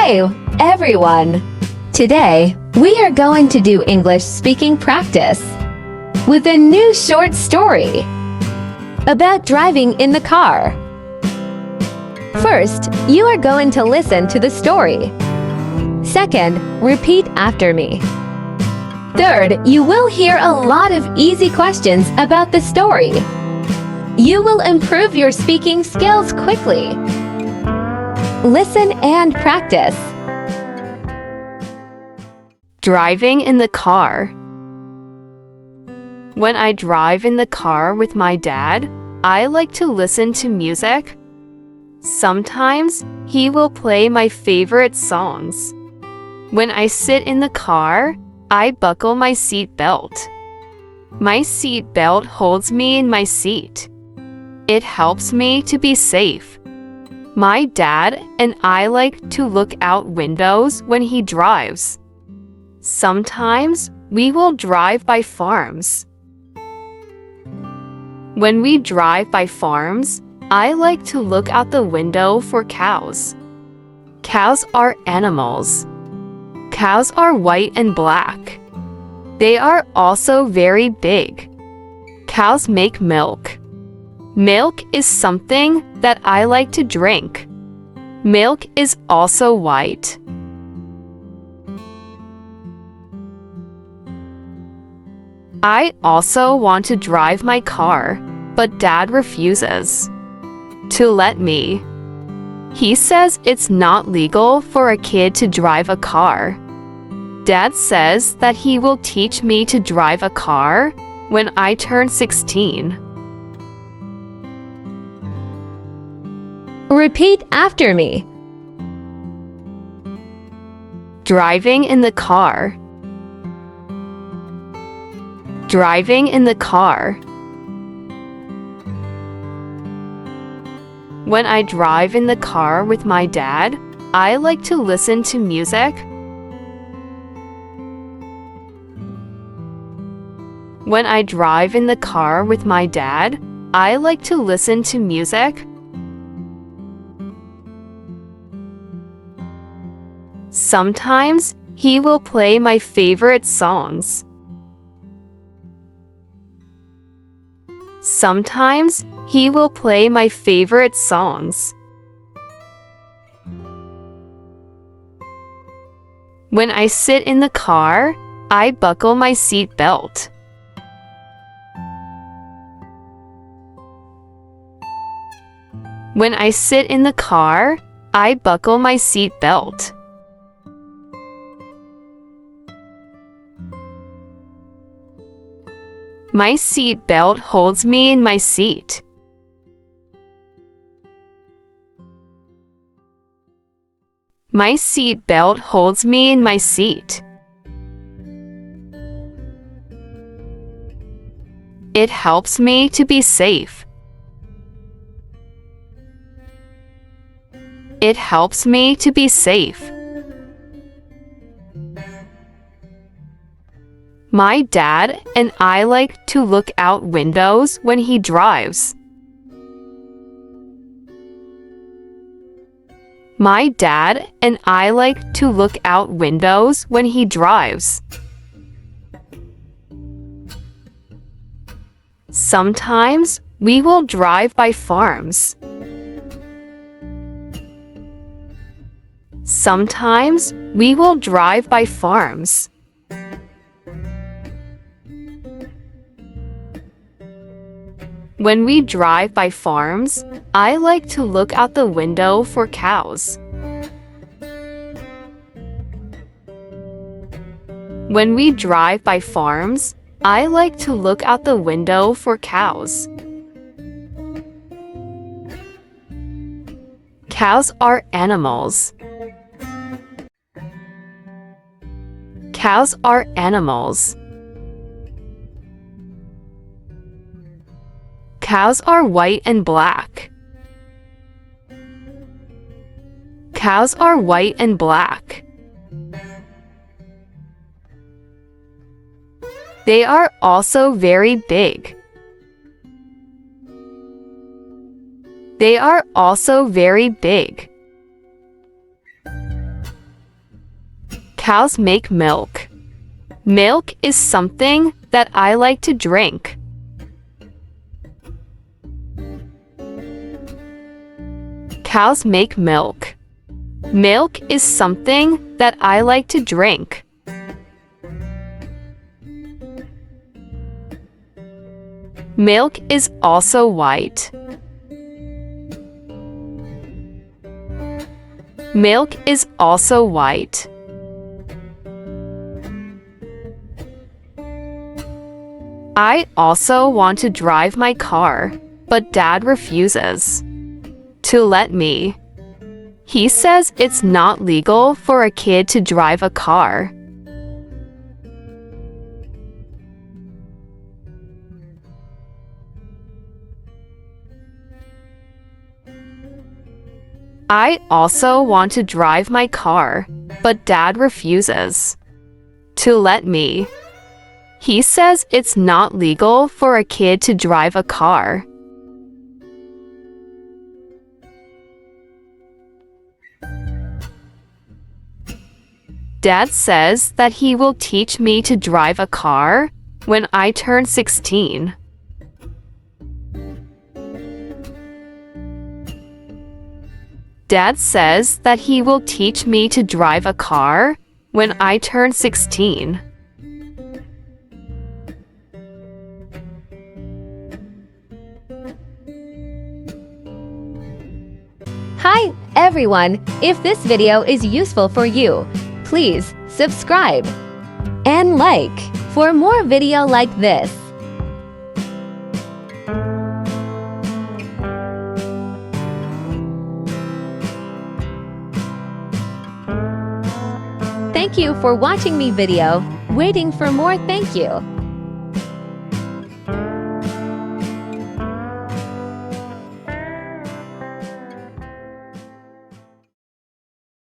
Hey, everyone! Today, we are going to do English speaking practice with a new short story about driving in the car. First, you are going to listen to the story. Second, repeat after me. Third, you will hear a lot of easy questions about the story. You will improve your speaking skills quickly. Listen and practice. Driving in the car. When I drive in the car with my dad, I like to listen to music. Sometimes he will play my favorite songs. When I sit in the car, I buckle my seat belt. My seat belt holds me in my seat. It helps me to be safe. My dad and I like to look out windows when he drives. Sometimes we will drive by farms. When we drive by farms, I like to look out the window for cows. Cows are animals. Cows are white and black. They are also very big. Cows make milk. Milk is something that I like to drink. Milk is also white. I also want to drive my car, but Dad refuses to let me. He says it's not legal for a kid to drive a car. Dad says that he will teach me to drive a car when I turn 16. Repeat after me. Driving in the car. Driving in the car. When I drive in the car with my dad, I like to listen to music. When I drive in the car with my dad, I like to listen to music. Sometimes he will play my favorite songs. Sometimes he will play my favorite songs. When I sit in the car, I buckle my seat belt. When I sit in the car, I buckle my seat belt. My seat belt holds me in my seat. My seat belt holds me in my seat. It helps me to be safe. It helps me to be safe. My dad and I like to look out windows when he drives. My dad and I like to look out windows when he drives. Sometimes we will drive by farms. Sometimes we will drive by farms. When we drive by farms, I like to look out the window for cows. When we drive by farms, I like to look out the window for cows. Cows are animals. Cows are animals. Cows are white and black. Cows are white and black. They are also very big. They are also very big. Cows make milk. Milk is something that I like to drink. Cows make milk. Milk is something that I like to drink. Milk is also white. Milk is also white. I also want to drive my car, but Dad refuses to let me. He says it's not legal for a kid to drive a car. I also want to drive my car, but Dad refuses to let me. He says it's not legal for a kid to drive a car. Dad says that he will teach me to drive a car when I turn 16. Dad says that he will teach me to drive a car when I turn 16. Hi, everyone! If this video is useful for you, please subscribe and like for more video like this. Thank you for watching me video. Waiting for more. Thank you.